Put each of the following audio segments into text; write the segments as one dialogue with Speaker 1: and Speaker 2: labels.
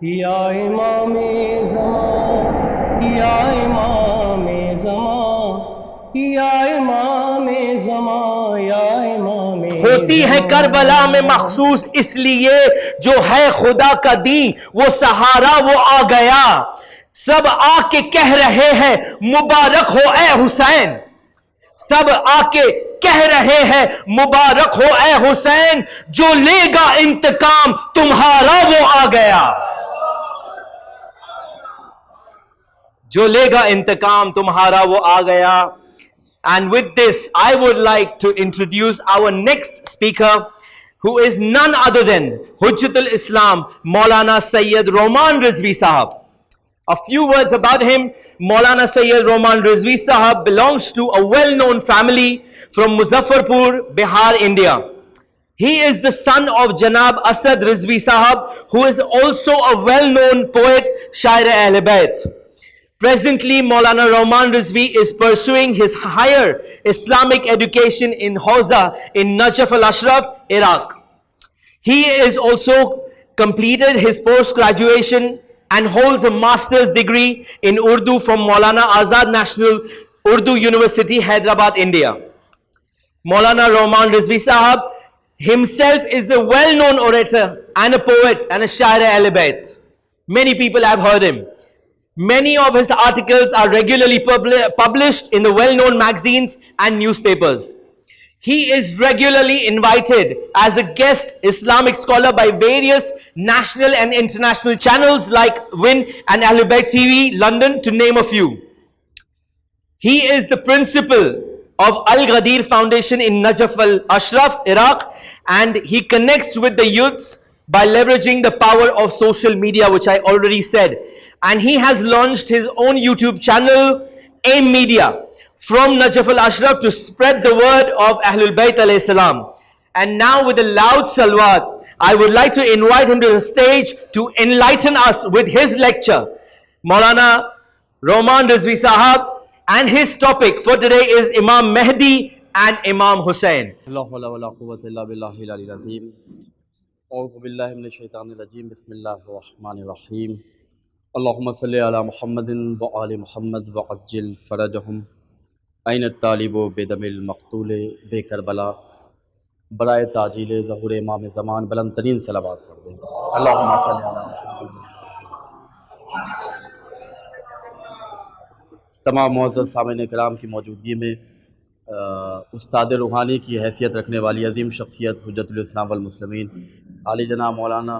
Speaker 1: یا امام زمان، یا امام زمان، یا امام زمان، یا امام
Speaker 2: ہوتی ہے کربلا میں مخصوص اس لیے جو ہے خدا کا دین وہ سہارا وہ آ گیا. سب آ کے کہہ رہے ہیں مبارک ہو اے حسین، سب آ کے کہہ رہے ہیں مبارک ہو اے حسین، جو لے گا انتقام تمہارا وہ آ گیا، جو لے گا انتقام تمہارا وہ آ گیا. And with this, I would like to introduce our next speaker, who is none other than Hujjatul Islam, Maulana Sayyid Roman Rizvi Sahab. A few words about him. Maulana Sayyid Roman Rizvi Sahab belongs to a well-known family from Muzaffarpur, Bihar, India. He is the son of Janab Asad Rizvi Sahab, who is also a well-known poet, Shair Ahl Bayt. Presently, Maulana Roman Rizvi is pursuing his higher Islamic education in Hawza in Najaf al-Ashraf, Iraq. He is also completed his post-graduation and holds a master's degree in Urdu from Maulana Azad National Urdu University, Hyderabad, India. Maulana Roman Rizvi Sahab himself is a well-known orator and a poet and a Shair Ahl Bayt. Many people have heard him. Many of his articles are regularly published in the well-known magazines and newspapers. He is regularly invited as a guest Islamic scholar by various national and international channels like Win and Ahl Bayt TV, London, to name a few. He is the principal of Al-Ghadir Foundation in Najaf al-Ashraf, Iraq, and he connects with the youths by leveraging the power of social media, which I already said. And he has launched his own YouTube channel, AIM Media, from Najaf al-Ashraf to spread the word of Ahlul Bayt alayhi salam. And now with a loud salawat, I would like to invite him to the stage to enlighten us with his lecture. Maulana Roman Rizvi Sahab, and his topic for today is Imam Mehdi and Imam Hussain.
Speaker 3: لا حول ولا قوة إلا بالله العلي العظيم. أعوذ بالله من الشيطان الرجيم. بسم الله الرحمن الرحيم. اللهم صل على محمد وآل محمد وعجل فرجهم. أين الطالب بدم المقتول بكربلا. برائے تعجیل ظہور امام زمان بلند ترین صلوات پڑھ دیں. اللهم صل على محمد. تمام معزز سامعین کرام کی موجودگی میں استاد روحانی کی حیثیت رکھنے والی عظیم شخصیت حجت الاسلام والمسلمین عالی جناب مولانا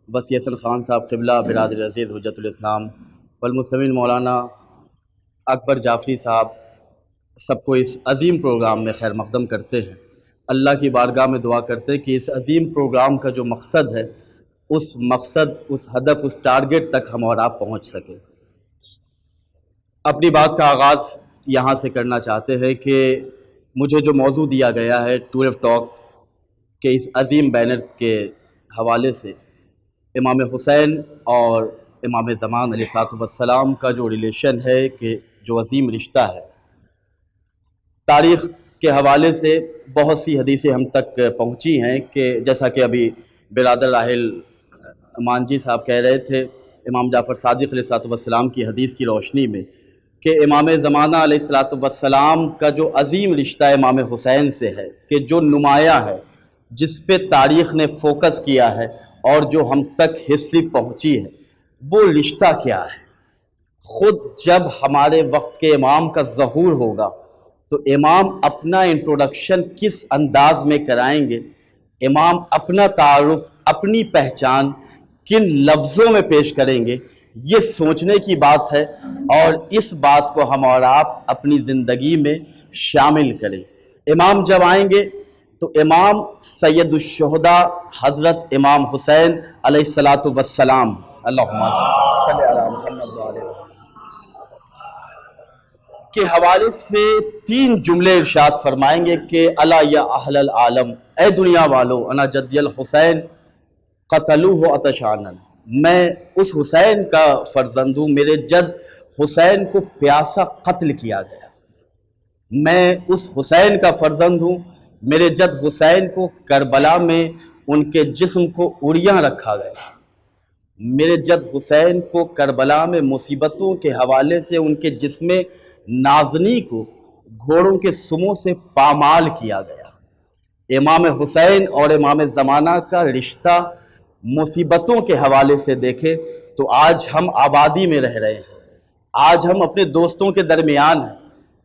Speaker 3: وسیع حسن خان صاحب قبلہ برادر عزیز حجت الاسلام والمسلمین مولانا اکبر جعفری صاحب سب کو اس عظیم پروگرام میں خیر مقدم کرتے ہیں. اللہ کی بارگاہ میں دعا کرتے ہیں کہ اس عظیم پروگرام کا جو مقصد ہے اس مقصد، اس ہدف، اس ٹارگٹ تک ہم اور آپ پہنچ سکیں. اپنی بات کا آغاز یہاں سے کرنا چاہتے ہیں کہ مجھے جو موضوع دیا گیا ہے 12 ٹاک کے اس عظیم بینر کے حوالے سے امام حسین اور امام زمان علیہ السلام کا جو ریلیشن ہے، کہ جو عظیم رشتہ ہے، تاریخ کے حوالے سے بہت سی حدیثیں ہم تک پہنچی ہیں کہ جیسا کہ ابھی برادر راحل مانجی صاحب کہہ رہے تھے امام جعفر صادق علیہ السلام کی حدیث کی روشنی میں کہ امام زمانہ علیہ السلام کا جو عظیم رشتہ امام حسین سے ہے، کہ جو نمایاں ہے، جس پہ تاریخ نے فوکس کیا ہے اور جو ہم تک ہسٹری پہنچی ہے، وہ رشتہ کیا ہے. خود جب ہمارے وقت کے امام کا ظہور ہوگا تو امام اپنا انٹروڈکشن کس انداز میں کرائیں گے، امام اپنا تعارف، اپنی پہچان کن لفظوں میں پیش کریں گے، یہ سوچنے کی بات ہے، اور اس بات کو ہم اور آپ اپنی زندگی میں شامل کریں. امام جب آئیں گے تو امام سید الشہداء حضرت امام حسین علیہ السلام اللہم صلی علی محمد وعلی کے حوالے سے 3 جملے ارشاد فرمائیں گے کہ الا یا اہل العالم، اے دنیا والو، انا جدی الحسین قتلوہ عطشانا، میں اس حسین کا فرزند ہوں، میرے جد حسین کو پیاسا قتل کیا گیا. میں اس حسین کا فرزند ہوں، میرے جد حسین کو کربلا میں ان کے جسم کو اڑیاں رکھا گیا. میرے جد حسین کو کربلا میں مصیبتوں کے حوالے سے ان کے جسم نازنی کو گھوڑوں کے سموں سے پامال کیا گیا۔ امام حسین اور امام زمانہ کا رشتہ مصیبتوں کے حوالے سے دیکھیں تو آج ہم آبادی میں رہ رہے ہیں، آج ہم اپنے دوستوں کے درمیان ہیں۔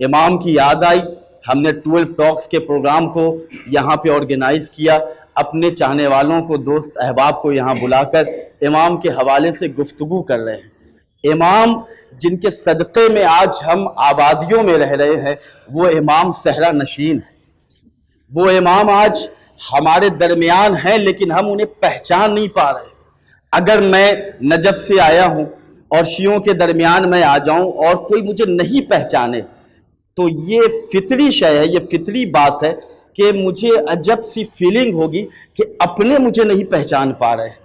Speaker 3: امام کی یاد آئی، ہم نے 12 ٹاکس کے پروگرام کو یہاں پہ آرگنائز کیا، اپنے چاہنے والوں کو، دوست احباب کو یہاں بلا کر امام کے حوالے سے گفتگو کر رہے ہیں۔ امام جن کے صدقے میں آج ہم آبادیوں میں رہ رہے ہیں، وہ امام صحرا نشین ہے، وہ امام آج ہمارے درمیان ہیں لیکن ہم انہیں پہچان نہیں پا رہے۔ اگر میں نجف سے آیا ہوں اور شیعوں کے درمیان میں آ جاؤں اور کوئی مجھے نہیں پہچانے تو یہ فطری شے ہے، یہ فطری بات ہے کہ مجھے عجب سی فیلنگ ہوگی کہ اپنے مجھے نہیں پہچان پا رہے۔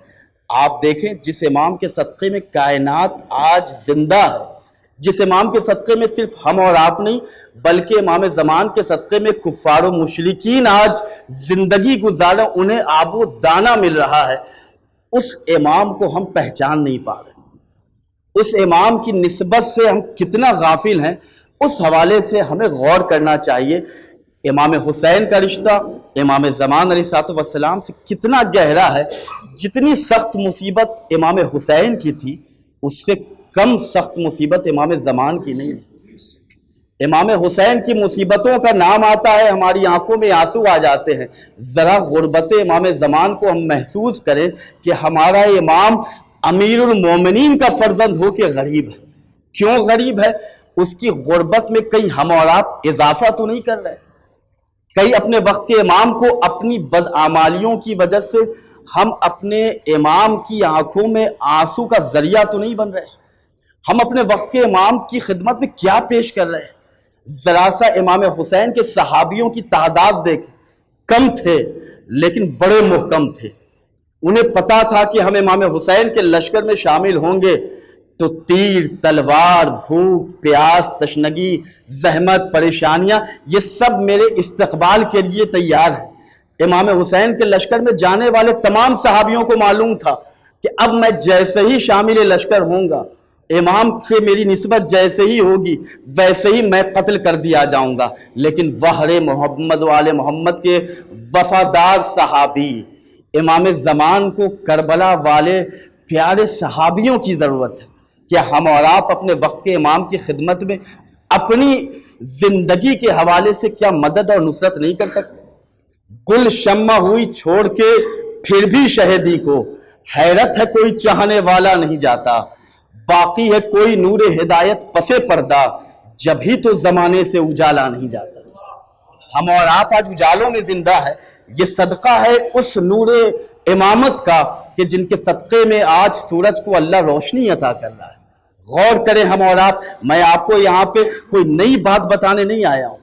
Speaker 3: آپ دیکھیں جس امام کے صدقے میں کائنات آج زندہ ہے، جس امام کے صدقے میں صرف ہم اور آپ نہیں بلکہ امام زمان کے صدقے میں کفار و مشرکین آج زندگی گزارا، انہیں آب و دانہ مل رہا ہے، اس امام کو ہم پہچان نہیں پا رہے۔ اس امام کی نسبت سے ہم کتنا غافل ہیں، اس حوالے سے ہمیں غور کرنا چاہیے۔ امام حسین کا رشتہ امام زمان علیہ السلام سے کتنا گہرا ہے۔ جتنی سخت مصیبت امام حسین کی تھی اس سے کم سخت مصیبت امام زمان کی نہیں ہے۔ امام حسین کی مصیبتوں کا نام آتا ہے، ہماری آنکھوں میں آنسو آ جاتے ہیں۔ ذرا غربت امام زمان کو ہم محسوس کریں کہ ہمارا امام امیر المومنین کا فرزند ہو کے غریب ہے۔ کیوں غریب ہے؟ اس کی غربت میں کہیں ہم اور آپ اضافہ تو نہیں کر رہے، کہیں اپنے وقت کے امام کو اپنی بدعمالیوں کی وجہ سے ہم اپنے امام کی آنکھوں میں آنسو کا ذریعہ تو نہیں بن رہے۔ ہم اپنے وقت کے امام کی خدمت میں کیا پیش کر رہے ہیں؟ ذرا سا امام حسین کے صحابیوں کی تعداد دیکھیں، کم تھے لیکن بڑے محکم تھے۔ انہیں پتا تھا کہ ہم امام حسین کے لشکر میں شامل ہوں گے تو تیر، تلوار، بھوک، پیاس، تشنگی، زحمت، پریشانیاں، یہ سب میرے استقبال کے لیے تیار ہیں۔ امام حسین کے لشکر میں جانے والے تمام صحابیوں کو معلوم تھا کہ اب میں جیسے ہی شامل لشکر ہوں گا، امام سے میری نسبت جیسے ہی ہوگی ویسے ہی میں قتل کر دیا جاؤں گا۔ لیکن وحر محمد و آل محمد کے وفادار صحابی امام زمان کو کربلا والے پیارے صحابیوں کی ضرورت ہے۔ کیا ہم اور آپ اپنے وقت کے امام کی خدمت میں اپنی زندگی کے حوالے سے کیا مدد اور نصرت نہیں کر سکتے؟ گل شمع ہوئی چھوڑ کے پھر بھی شہیدی کو، حیرت ہے کوئی چاہنے والا نہیں جاتا، باقی ہے کوئی نور ہدایت پسے پردہ، جب ہی تو زمانے سے اجالا نہیں جاتا۔ ہم اور آپ آج اجالوں میں زندہ ہے، یہ صدقہ ہے اس نور امامت کا کہ جن کے صدقے میں آج سورج کو اللہ روشنی عطا کر رہا ہے۔ غور کریں ہم اور آپ، میں آپ کو یہاں پہ کوئی نئی بات بتانے نہیں آیا ہوں،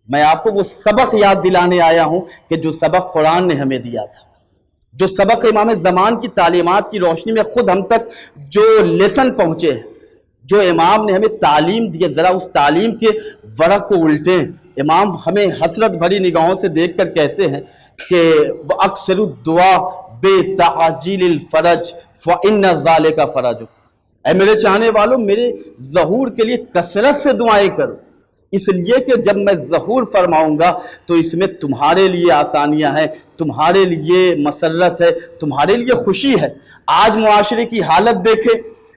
Speaker 3: میں آپ کو وہ سبق یاد دلانے آیا ہوں کہ جو سبق قرآن نے ہمیں دیا تھا، جو سبق امام زمان کی تعلیمات کی روشنی میں خود ہم تک جو لیسن پہنچے، جو امام نے ہمیں تعلیم دی، ذرا اس تعلیم کے ورق کو الٹیں۔ امام ہمیں حسرت بھری نگاہوں سے دیکھ کر کہتے ہیں کہ وَأَكْثِرُ الدُّعَاء بِتَعْجِيلِ الْفَرَجِ فَإِنَّ ذَلِكَ فَرَجٌ۔ اے میرے چاہنے والوں، میرے ظہور کے لیے کثرت سے دعائیں کرو، اس لیے کہ جب میں ظہور فرماؤں گا تو اس میں تمہارے لیے آسانیاں ہیں، تمہارے لیے مسرت ہے، تمہارے لیے خوشی ہے۔ آج معاشرے کی حالت دیکھیں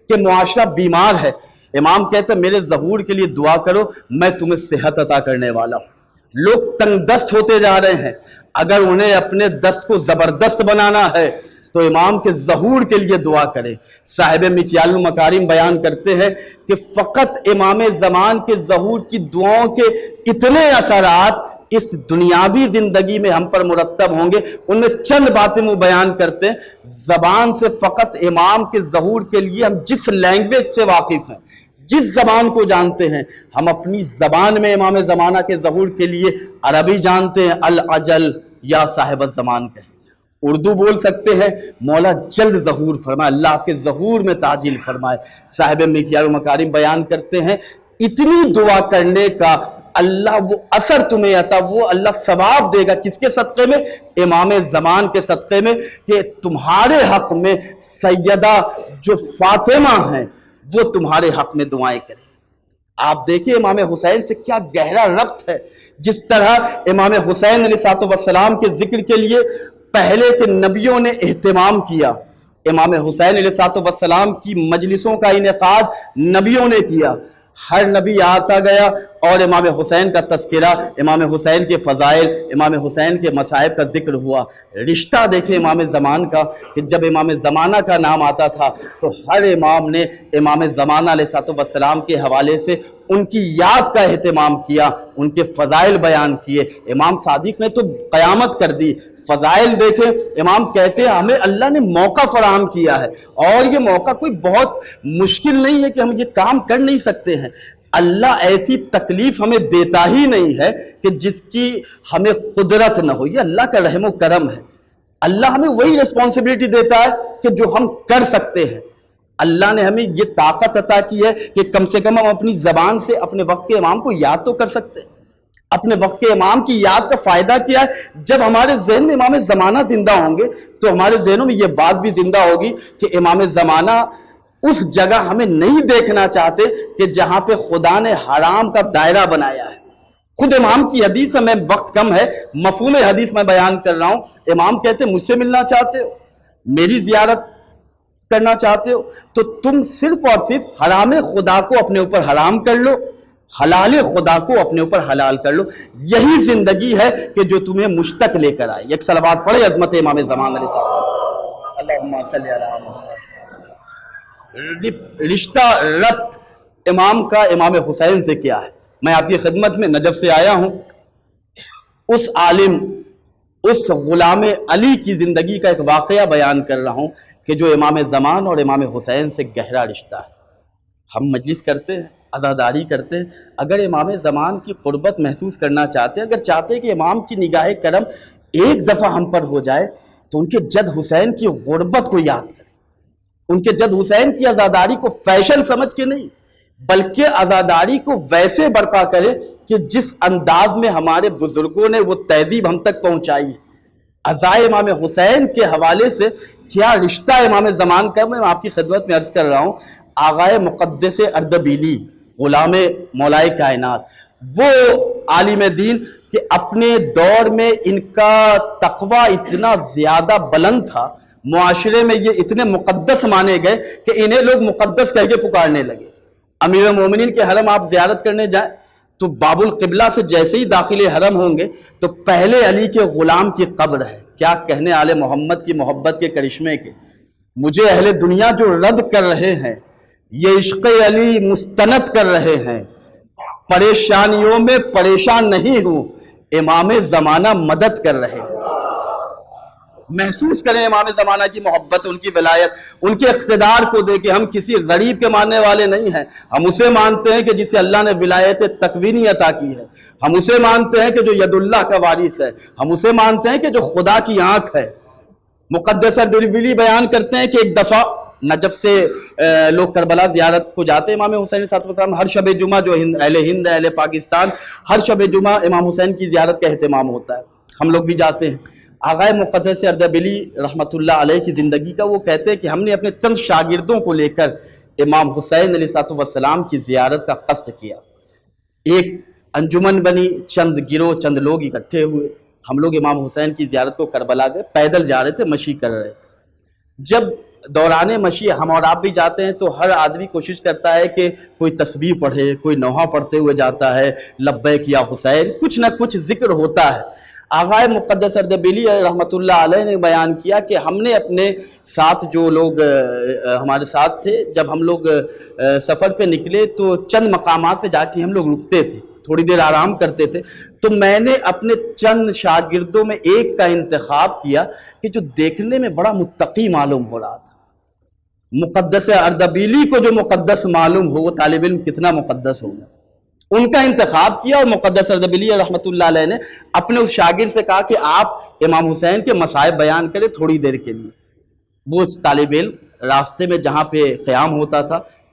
Speaker 3: کہ معاشرہ بیمار ہے، امام کہتا ہے میرے ظہور کے لیے دعا کرو، میں تمہیں صحت عطا کرنے والا ہوں۔ لوگ تنگ دست ہوتے جا رہے ہیں، اگر انہیں اپنے دست کو زبردست بنانا ہے تو امام کے ظہور کے لیے دعا کریں۔ صاحب مکیال المکارم بیان کرتے ہیں کہ فقط امام زمان کے ظہور کی دعاؤں کے اتنے اثرات اس دنیاوی زندگی میں ہم پر مرتب ہوں گے۔ ان میں چند باتیں وہ بیان کرتے ہیں، زبان سے فقط امام کے ظہور کے لیے ہم جس لینگویج سے واقف ہیں، جس زبان کو جانتے ہیں، ہم اپنی زبان میں امام زمانہ کے ظہور کے لیے عربی جانتے ہیں، العجل یا صاحب الزمان کہیں، اردو بول سکتے ہیں، مولا جلد ظہور فرمائے، اللہ آپ کے ظہور میں تعجیل فرمائے۔ صاحب مکیال المکارم بیان کرتے ہیں اتنی دعا کرنے کا اللہ وہ اثر تمہیں عطا، وہ اللہ ثواب دے گا کس کے صدقے میں؟ امام زمان کے صدقے میں، کہ تمہارے حق میں سیدہ جو فاطمہ ہیں وہ تمہارے حق میں دعائیں کریں۔ آپ دیکھیں امام حسین سے کیا گہرا ربط ہے، جس طرح امام حسین علیہ السلام کے ذکر کے لیے پہلے کے نبیوں نے اہتمام کیا، امام حسین علیہ السلام کی مجلسوں کا انعقاد نبیوں نے کیا، ہر نبی آتا گیا اور امام حسین کا تذکرہ، امام حسین کے فضائل، امام حسین کے مصائب کا ذکر ہوا۔ رشتہ دیکھیں امام زمان کا، کہ جب امام زمانہ کا نام آتا تھا تو ہر امام نے امام زمانہ علیہ السلام کے حوالے سے ان کی یاد کا اہتمام کیا، ان کے فضائل بیان کیے۔ امام صادق نے تو قیامت کر دی۔ فضائل دیکھیں، امام کہتے ہیں ہمیں اللہ نے موقع فراہم کیا ہے، اور یہ موقع کوئی بہت مشکل نہیں ہے کہ ہم یہ کام کر نہیں سکتے ہیں۔ اللہ ایسی تکلیف ہمیں دیتا ہی نہیں ہے کہ جس کی ہمیں قدرت نہ ہو، یہ اللہ کا رحم و کرم ہے۔ اللہ ہمیں وہی رسپانسبلٹی دیتا ہے کہ جو ہم کر سکتے ہیں۔ اللہ نے ہمیں یہ طاقت عطا کی ہے کہ کم سے کم ہم اپنی زبان سے اپنے وقت کے امام کو یاد تو کر سکتے ہیں۔ اپنے وقت کے امام کی یاد کا فائدہ کیا ہے؟ جب ہمارے ذہن میں امام زمانہ زندہ ہوں گے تو ہمارے ذہنوں میں یہ بات بھی زندہ ہوگی کہ امام زمانہ اس جگہ ہمیں نہیں دیکھنا چاہتے کہ جہاں پہ خدا نے حرام کا دائرہ بنایا ہے۔ خود امام کی حدیث میں وقت کم ہے، مفہوم حدیث میں بیان کر رہا ہوں۔ امام کہتے ہیں مجھ سے ملنا چاہتے ہو، میری زیارت کرنا چاہتے ہو تو تم صرف اور صرف حرام خدا کو اپنے اوپر حرام کر لو، حلال خدا کو اپنے اوپر حلال کر لو۔ یہی زندگی ہے کہ جو تمہیں مجھ تک لے کر آئے۔ ایک صلوات پڑھے عظمت امام زمان علیہ السلام۔ اللہم صلی علی محمد۔ رشتہ ربط امام کا امام حسین سے کیا ہے؟ میں آپ کی خدمت میں نجف سے آیا ہوں، اس عالم، اس غلام علی کی زندگی کا ایک واقعہ بیان کر رہا ہوں کہ جو امام زمان اور امام حسین سے گہرا رشتہ ہے۔ ہم مجلس کرتے ہیں، عزاداری کرتے ہیں، اگر امام زمان کی قربت محسوس کرنا چاہتے ہیں، اگر چاہتے ہیں کہ امام کی نگاہ کرم ایک دفعہ ہم پر ہو جائے تو ان کے جد حسین کی غربت کو یاد کریں، ان کے جد حسین کی عزاداری کو فیشن سمجھ کے نہیں بلکہ عزاداری کو ویسے برپا کرے کہ جس انداز میں ہمارے بزرگوں نے وہ تہذیب ہم تک پہنچائی ہے۔ عزائے امام حسین کے حوالے سے کیا رشتہ امام زمان کا، میں آپ کی خدمت میں عرض کر رہا ہوں۔ آغائے مقدس اردبیلی، غلام مولائے کائنات، وہ عالم دین کہ اپنے دور میں ان کا تقوی اتنا زیادہ بلند تھا، معاشرے میں یہ اتنے مقدس مانے گئے کہ انہیں لوگ مقدس کہہ کے پکارنے لگے۔ امیر المومنین کے حرم آپ زیارت کرنے جائیں تو باب القبلہ سے جیسے ہی داخل حرم ہوں گے تو پہلے علی کے غلام کی قبر ہے۔ کیا کہنے آل محمد کی محبت کے کرشمے کے۔ مجھے اہل دنیا جو رد کر رہے ہیں، یہ عشق علی مستند کر رہے ہیں، پریشانیوں میں پریشان نہیں ہوں، امام زمانہ مدد کر رہے ہیں۔ محسوس کریں امام زمانہ کی محبت، ان کی ولایت، ان کے اقتدار کو دے کے ہم کسی غریب کے ماننے والے نہیں ہیں۔ ہم اسے مانتے ہیں کہ جسے اللہ نے ولایت تکوینی عطا کی ہے، ہم اسے مانتے ہیں کہ جو ید اللہ کا وارث ہے، ہم اسے مانتے ہیں کہ جو خدا کی آنکھ ہے۔ مقدس اردبیلی بیان کرتے ہیں کہ ایک دفعہ نجف سے لوگ کربلا زیارت کو جاتے ہیں، امام حسین علیہ السلام ہر شب جمعہ، جو اہل ہند اہل پاکستان، ہر شب جمعہ امام حسین کی زیارت کا اہتمام ہوتا ہے، ہم لوگ بھی جاتے ہیں۔ آغائے مقدس اردبیلی رحمۃ اللہ علیہ کی زندگی کا وہ کہتے ہیں کہ ہم نے اپنے چند شاگردوں کو لے کر امام حسین علیہ السلام کی زیارت کا قصد کیا۔ ایک انجمن بنی، چند گروہ، چند لوگ اکٹھے ہوئے، ہم لوگ امام حسین کی زیارت کو کربلا گئے، پیدل جا رہے تھے، مشی کر رہے تھے۔ جب دوران مشی ہم اور آپ بھی جاتے ہیں تو ہر آدمی کوشش کرتا ہے کہ کوئی تسبیح پڑھے، کوئی نوحہ پڑھتے ہوئے جاتا ہے، لبیک یا حسین، کچھ نہ کچھ ذکر ہوتا ہے۔ آغائے مقدس اردبیلی رحمۃ اللہ علیہ نے بیان کیا کہ ہم نے اپنے ساتھ جو لوگ ہمارے ساتھ تھے، جب ہم لوگ سفر پہ نکلے تو چند مقامات پہ جا کے ہم لوگ رکتے تھے، تھوڑی دیر آرام کرتے تھے، تو میں نے اپنے چند شاگردوں میں ایک کا انتخاب کیا کہ جو دیکھنے میں بڑا متقی معلوم ہو رہا تھا۔ مقدس اردبیلی کو جو مقدس معلوم ہو، وہ طالب علم کتنا مقدس ہوگا، ان کا انتخاب کیا۔ اور مقدس اردبیلی رحمۃ اللہ علیہ نے اپنے اس شاگرد سے کہا کہ آپ امام حسین کے مصائب بیان کریں تھوڑی دیر کے لیے۔ وہ طالب علم راستے میں جہاں پہ قیام ہوتا تھا